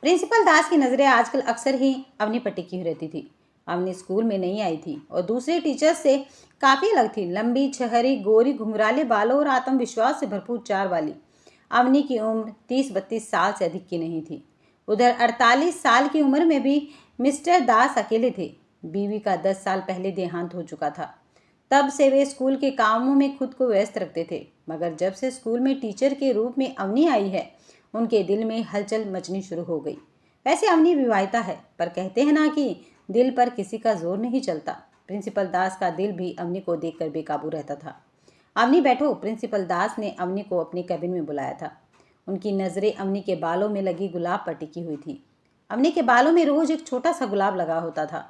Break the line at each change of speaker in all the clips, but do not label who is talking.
Principal दास की नज़रें आजकल अक्सर ही अवनी पर टिकी हुई रहती थी। अवनी स्कूल में नहीं आई थी और दूसरे टीचर्स से काफ़ी अलग थी। लंबी, छहरी, गोरी, घुंघराले बालों और आत्मविश्वास से भरपूर चार वाली अवनी की उम्र 30-32 साल से अधिक की नहीं थी। उधर 48 साल की उम्र में भी मिस्टर दास अकेले थे। बीवी का 10 साल पहले देहांत हो चुका था। तब से वे स्कूल के कामों में खुद को व्यस्त रखते थे, मगर जब से स्कूल में टीचर के रूप में अवनी आई है, उनके दिल में हलचल मचनी शुरू हो गई। वैसे अवनी विवाहिता है, पर कहते हैं ना कि दिल पर किसी का जोर नहीं चलता। प्रिंसिपल दास का दिल भी अवनी को देखकर बेकाबू रहता था। अवनी बैठो। प्रिंसिपल दास ने अवनी को अपने कैबिन में बुलाया था। उनकी नज़रें अवनी के बालों में लगी गुलाब पर टिकी हुई थी। अवनी के बालों में रोज एक छोटा सा गुलाब लगा होता था,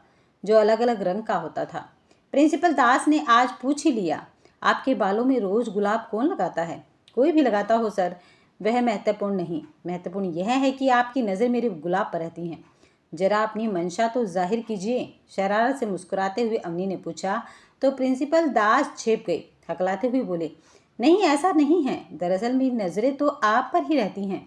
जो अलग अलग रंग का होता था। प्रिंसिपल दास ने आज पूछ ही लिया, आपके बालों में रोज गुलाब कौन लगाता है? कोई भी लगाता हो सर, वह महत्वपूर्ण नहीं। महत्वपूर्ण यह है कि आपकी नज़र मेरे गुलाब पर रहती हैं। जरा अपनी मंशा तो जाहिर कीजिए। शरारत से मुस्कुराते हुए अवनी ने पूछा तो प्रिंसिपल दास झेप गए। हकलाते हुए बोले, नहीं ऐसा नहीं है, दरअसल मेरी नज़रें तो आप पर ही रहती हैं।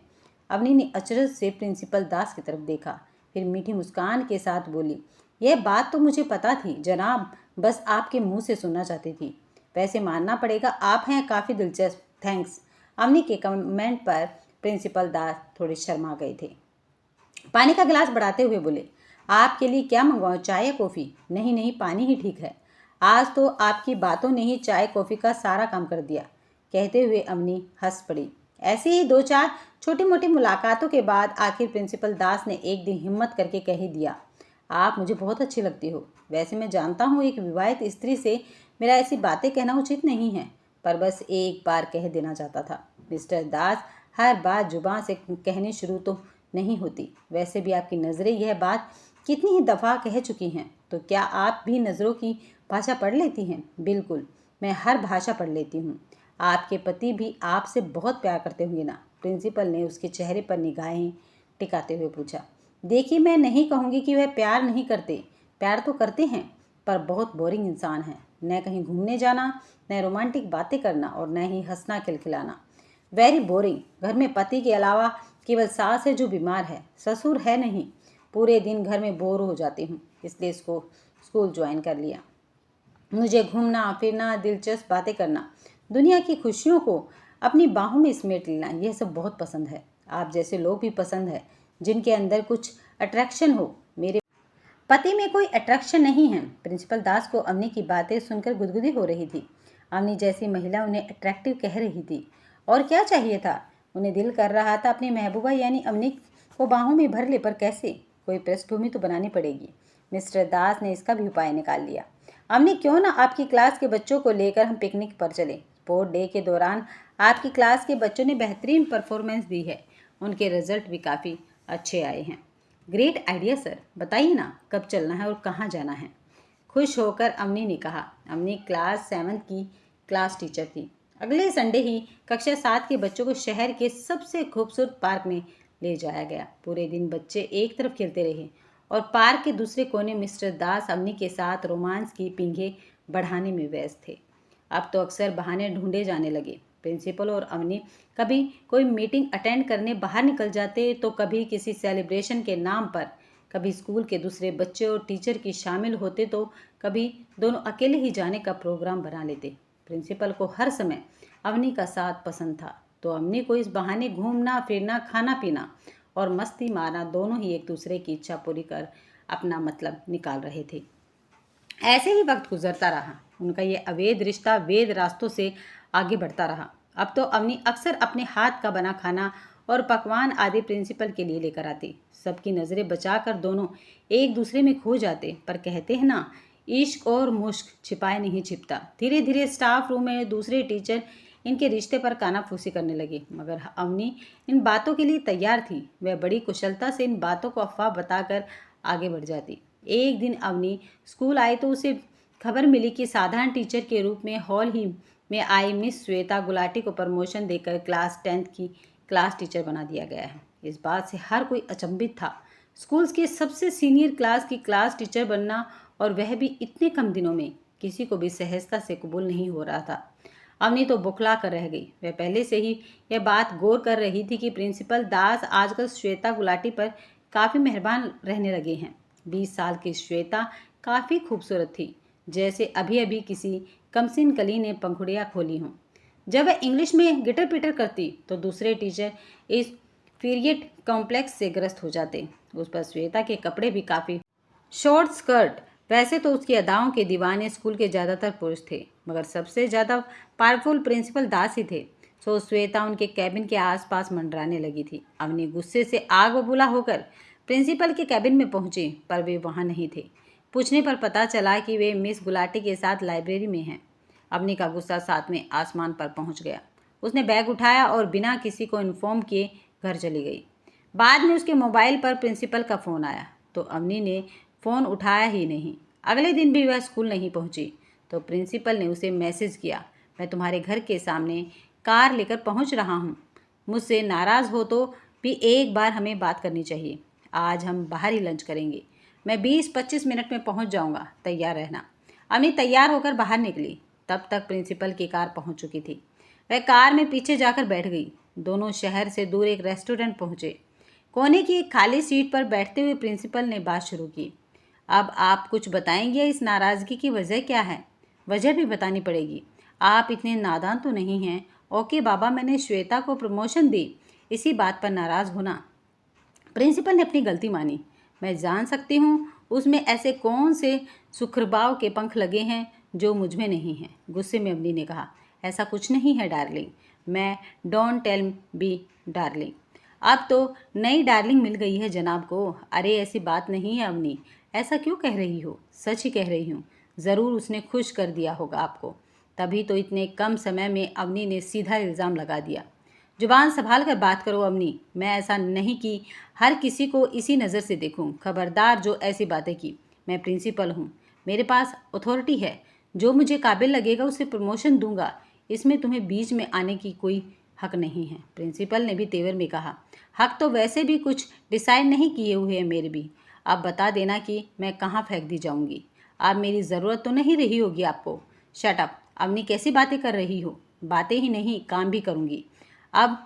अवनी ने अचरज से प्रिंसिपल दास की तरफ देखा, फिर मीठी मुस्कान के साथ बोली, यह बात तो मुझे पता थी जनाब, बस आपके मुंह से सुनना चाहती थी। वैसे मानना पड़ेगा आप हैं काफ़ी दिलचस्प। थैंक्स। अवनी के कमेंट पर प्रिंसिपल दास थोड़े शर्मा गए थे। पानी का गिलास बढ़ाते हुए बोले, आपके लिए क्या मंगवाऊं, चाय या कॉफ़ी? नहीं नहीं, पानी ही ठीक है। आज तो आपकी बातों ने ही चाय कॉफ़ी का सारा काम कर दिया। कहते हुए अवनी हंस पड़ी। ऐसे ही दो चार छोटी मोटी मुलाकातों के बाद आखिर प्रिंसिपल दास ने एक दिन हिम्मत करके कह ही दिया, आप मुझे बहुत अच्छी लगती हो। वैसे मैं जानता हूँ एक विवाहित स्त्री से मेरा ऐसी बातें कहना उचित नहीं है, पर बस एक बार कह देना चाहता था। मिस्टर दास, हर बात जुबान से कहनी शुरू तो नहीं होती। वैसे भी आपकी नज़रें यह बात कितनी ही दफ़ा कह चुकी हैं, तो क्या आप भी नज़रों की भाषा पढ़ लेती हैं? बिल्कुल, मैं हर भाषा पढ़ लेती हूँ। आपके पति भी आपसे बहुत प्यार करते होंगे ना? प्रिंसिपल ने उसके चेहरे पर निगाहें टिकाते हुए पूछा। देखिए, मैं नहीं कहूँगी कि वह प्यार नहीं करते, प्यार तो करते हैं, पर बहुत बोरिंग इंसान है। न कहीं घूमने जाना, न रोमांटिक बातें करना और न ही हंसना खिलखिलाना। Very boring. घर में पति के अलावा केवल सास है जो बीमार है, ससुर है नहीं। पूरे दिन घर में बोर हो जाती हूँ, इसलिए इसको स्कूल ज्वाइन कर लिया। मुझे घूमना फिरना, दिलचस्प बातें करना, दुनिया की खुशियों को अपनी बाहों में समेट लेना, यह सब बहुत पसंद है। आप जैसे लोग भी पसंद है, जिनके अंदर कुछ अट्रैक्शन हो। मेरे पति में कोई अट्रैक्शन नहीं है। प्रिंसिपल दास को अवनी की बातें सुनकर गुदगुदी हो रही थी। अवनी जैसी महिला उन्हें अट्रैक्टिव कह रही थी, और क्या चाहिए था? उन्हें दिल कर रहा था अपनी महबूबा यानी अवनी को बाहों में भर ले, पर कैसे? कोई पृष्ठभूमि तो बनानी पड़ेगी। मिस्टर दास ने इसका भी उपाय निकाल लिया। अवनी, क्यों ना आपकी क्लास के बच्चों को लेकर हम पिकनिक पर चलें? स्पोर्ट डे के दौरान आपकी क्लास के बच्चों ने बेहतरीन परफॉर्मेंस दी है, उनके रिजल्ट भी काफ़ी अच्छे आए हैं। ग्रेट आइडिया सर, बताइए ना कब चलना है और कहाँ जाना है? खुश होकर अवनी ने कहा। अवनी क्लास 7 की क्लास टीचर थी। अगले संडे ही कक्षा 7 के बच्चों को शहर के सबसे खूबसूरत पार्क में ले जाया गया। पूरे दिन बच्चे एक तरफ खेलते रहे और पार्क के दूसरे कोने मिस्टर दास अवनी के साथ रोमांस की पींघें बढ़ाने में व्यस्त थे। अब तो अक्सर बहाने ढूंढे जाने लगे। प्रिंसिपल और अवनी कभी कोई मीटिंग अटेंड करने बाहर निकल जाते, तो कभी किसी सेलिब्रेशन के नाम पर, कभी स्कूल के दूसरे बच्चे और टीचर की शामिल होते, तो कभी दोनों अकेले ही जाने का प्रोग्राम बना लेते। प्रिंसिपल को हर समय अवनी का साथ पसंद था, तो अवनी को इस बहाने घूमना फिरना, खाना पीना और मस्ती मारना, दोनों ही एक दूसरे की इच्छा पूरी कर अपना मतलब निकाल रहे थे। ऐसे ही वक्त गुजरता रहा। उनका ये अवैध रिश्ता वैध रास्तों से आगे बढ़ता रहा। अब तो अवनी अक्सर अपने हाथ का बना खाना और पकवान आदि प्रिंसिपल के लिए लेकर आती। सबकी नज़रें बचाकर दोनों एक दूसरे में खो जाते, पर कहते हैं ना, इश्क और मुश्क छिपाए नहीं छिपता। धीरे धीरे स्टाफ रूम में दूसरे टीचर इनके रिश्ते पर कानाफूसी करने लगे, मगर अवनी इन बातों के लिए तैयार थी। वह बड़ी कुशलता से इन बातों को अफवाह बताकर आगे बढ़ जाती। एक दिन अवनी स्कूल आई तो उसे खबर मिली कि साधारण टीचर के रूप में हॉल ही में आई मिस श्वेता गुलाटी को प्रमोशन देकर क्लास 10 की क्लास टीचर बना दिया गया है। इस बात से हर कोई अचंभित था। स्कूल के सबसे सीनियर क्लास की क्लास टीचर बनना, और वह भी इतने कम दिनों में, किसी को भी सहजता से कबूल नहीं हो रहा था। अवनी तो बुखला कर रह गई। वह पहले से ही यह बात गौर कर रही थी कि प्रिंसिपल दास आजकल श्वेता गुलाटी पर काफ़ी मेहरबान रहने लगे हैं। 20 साल की श्वेता काफ़ी खूबसूरत थी, जैसे अभी अभी किसी कमसिन कली ने पंखुड़ियाँ खोली हों। जब वह इंग्लिश में गिटर पिटर करती तो दूसरे टीचर इस पीरियड कॉम्प्लेक्स से ग्रस्त हो जाते। उस पर श्वेता के कपड़े भी काफ़ी शॉर्ट स्कर्ट। वैसे तो उसकी अदाओं के दीवाने स्कूल के ज़्यादातर पुरुष थे, मगर सबसे ज़्यादा पावरफुल प्रिंसिपल दास ही थे। सो श्वेता उनके कैबिन के आसपास मंडराने लगी थी। अवनी गुस्से से आग बबूला होकर प्रिंसिपल के कैबिन में पहुंची, पर वे वहां नहीं थे। पूछने पर पता चला कि वे मिस गुलाटी के साथ लाइब्रेरी में हैं। अवनी का गुस्सा सातवें आसमान पर पहुंच गया। उसने बैग उठाया और बिना किसी को इन्फॉर्म किए घर चली गई। बाद में उसके मोबाइल पर प्रिंसिपल का फ़ोन आया तो अवनी ने फ़ोन उठाया ही नहीं। अगले दिन भी वह स्कूल नहीं पहुंची तो प्रिंसिपल ने उसे मैसेज किया, मैं तुम्हारे घर के सामने कार लेकर पहुंच रहा हूं। मुझसे नाराज़ हो तो भी एक बार हमें बात करनी चाहिए। आज हम बाहर ही लंच करेंगे। मैं 20-25 मिनट में पहुंच जाऊंगा, तैयार रहना। अवनी तैयार होकर बाहर निकली। तब तक प्रिंसिपल की कार पहुंच चुकी थी। वह कार में पीछे जाकर बैठ गई। दोनों शहर से दूर एक रेस्टोरेंट पहुंचे। कोने की एक खाली सीट पर बैठते हुए प्रिंसिपल ने बात शुरू की, अब आप कुछ बताएंगे, इस नाराज़गी की वजह क्या है? वजह भी बतानी पड़ेगी। आप इतने नादान तो नहीं हैं। ओके बाबा, मैंने श्वेता को प्रमोशन दी, इसी बात पर नाराज़ होना। प्रिंसिपल ने अपनी गलती मानी। मैं जान सकती हूँ उसमें ऐसे कौन से सुखरबाव के पंख लगे हैं जो मुझ में नहीं हैं। गुस्से में अवनी ने कहा, ऐसा कुछ नहीं है डार्लिंग। मैं डोंट टेल बी डार्लिंग। अब तो नई डार्लिंग मिल गई है जनाब को। अरे ऐसी बात नहीं है अवनी, ऐसा क्यों कह रही हो? सच ही कह रही हूँ। ज़रूर उसने खुश कर दिया होगा आपको, तभी तो इतने कम समय में अवनी ने सीधा इल्ज़ाम लगा दिया। जुबान संभाल कर बात करो अवनी, मैं ऐसा नहीं कि हर किसी को इसी नज़र से देखूं। खबरदार जो ऐसी बातें की। मैं प्रिंसिपल हूँ, मेरे पास अथॉरिटी है। जो मुझे काबिल लगेगा उसे प्रमोशन दूंगा। इसमें तुम्हें बीच में आने की कोई हक नहीं है। प्रिंसिपल ने भी तेवर में कहा, हक तो वैसे भी कुछ डिसाइड नहीं किए हुए हैं मेरे भी। अब बता देना कि मैं कहाँ फेंक दी जाऊंगी। अब मेरी ज़रूरत तो नहीं रही होगी आपको। शट अप अवनी, कैसी बातें कर रही हो? बातें ही नहीं, काम भी करूंगी। अब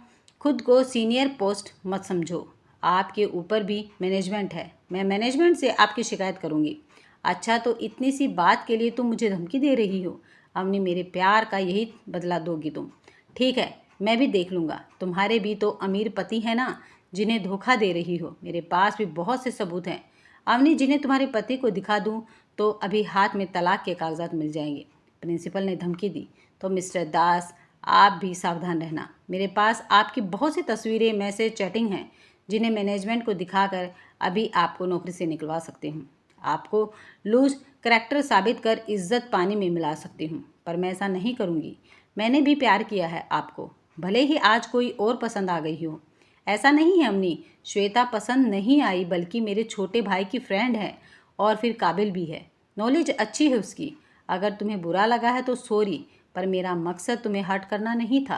खुद को सीनियर पोस्ट मत समझो। आपके ऊपर भी मैनेजमेंट है। मैं मैनेजमेंट से आपकी शिकायत करूंगी। अच्छा, तो इतनी सी बात के लिए तुम मुझे धमकी दे रही हो? अवनी, मेरे प्यार का यही बदला दोगी तुम? ठीक है, मैं भी देख लूँगा। तुम्हारे भी तो अमीर पति हैं ना, जिन्हें धोखा दे रही हो। मेरे पास भी बहुत से सबूत हैं अवनी, जिन्हें तुम्हारे पति को दिखा दूँ तो अभी हाथ में तलाक के कागजात मिल जाएंगे। प्रिंसिपल ने धमकी दी। तो मिस्टर दास, आप भी सावधान रहना। मेरे पास आपकी बहुत सी तस्वीरें, मैसेज, चैटिंग हैं, जिन्हें मैनेजमेंट को दिखाकर अभी आपको नौकरी से निकलवा सकती हूँ। आपको लूज करैक्टर साबित कर इज्जत पानी में मिला सकती हूँ, पर मैं ऐसा नहीं करूँगी। मैंने भी प्यार किया है आपको, भले ही आज कोई और पसंद आ गई हो। ऐसा नहीं है अम्मी, श्वेता पसंद नहीं आई, बल्कि मेरे छोटे भाई की फ्रेंड है और फिर काबिल भी है। नॉलेज अच्छी है उसकी। अगर तुम्हें बुरा लगा है तो सॉरी, पर मेरा मकसद तुम्हें हर्ट करना नहीं था।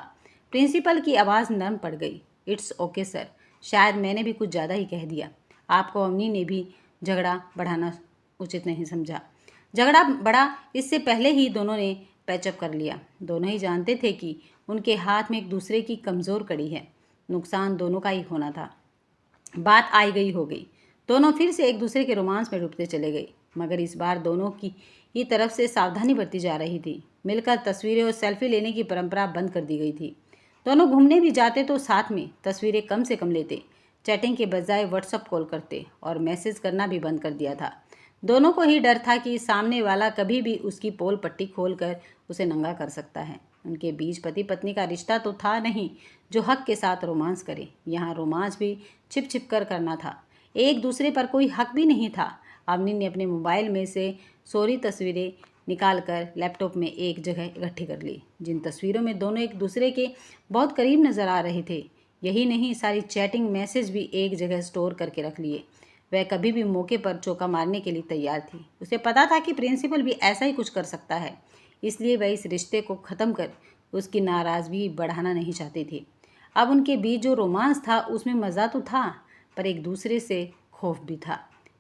प्रिंसिपल की आवाज़ नरम पड़ गई। इट्स ओके सर, शायद मैंने भी कुछ ज़्यादा ही कह दिया। आपको अवनी ने भी झगड़ा बढ़ाना उचित नहीं समझा। झगड़ा बढ़ा इससे पहले ही दोनों ने पैचअप कर लिया। दोनों ही जानते थे कि उनके हाथ में एक दूसरे की कमज़ोर कड़ी है। नुकसान दोनों का ही होना था। बात आई गई हो गई। दोनों फिर से एक दूसरे के रोमांस में डूबते चले गए, मगर इस बार दोनों की ही तरफ से सावधानी बरती जा रही थी। मिलकर तस्वीरें और सेल्फी लेने की परंपरा बंद कर दी गई थी। दोनों घूमने भी जाते तो साथ में तस्वीरें कम से कम लेते। चैटिंग के बजाय व्हाट्सएप कॉल करते और मैसेज करना भी बंद कर दिया था। दोनों को ही डर था कि सामने वाला कभी भी उसकी पोल पट्टी खोलकर उसे नंगा कर सकता है। उनके बीच पति पत्नी का रिश्ता तो था नहीं जो हक के साथ रोमांस करे। यहाँ रोमांस भी छिप छिप कर करना था। एक दूसरे पर कोई हक भी नहीं था। अवनी ने अपने मोबाइल में से सोरी तस्वीरें निकालकर लैपटॉप में एक जगह इकट्ठी कर ली, जिन तस्वीरों में दोनों एक दूसरे के बहुत करीब नजर आ रहे थे। यही नहीं, सारी चैटिंग मैसेज भी एक जगह स्टोर करके रख लिए। वह कभी भी मौके पर चौका मारने के लिए तैयार थी। उसे पता था कि प्रिंसिपल भी ऐसा ही कुछ कर सकता है, इसलिए वह इस रिश्ते को ख़त्म कर उसकी नाराज़गी बढ़ाना नहीं चाहती थी। अब उनके बीच जो रोमांस था उसमें मज़ा तो था, पर एक दूसरे से खौफ भी था।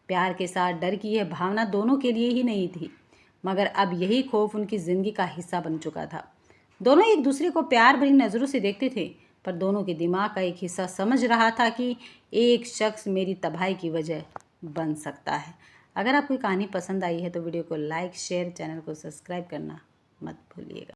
प्यार के साथ डर की यह भावना दोनों के लिए ही नहीं थी, मगर अब यही खौफ उनकी ज़िंदगी का हिस्सा बन चुका था। दोनों एक दूसरे को प्यार भरी नज़रों से देखते थे, पर दोनों के दिमाग का एक हिस्सा समझ रहा था कि एक शख्स मेरी तबाही की वजह बन सकता है। अगर आपको कहानी पसंद आई है तो वीडियो को लाइक, शेयर, चैनल को सब्सक्राइब करना मत भूलिएगा।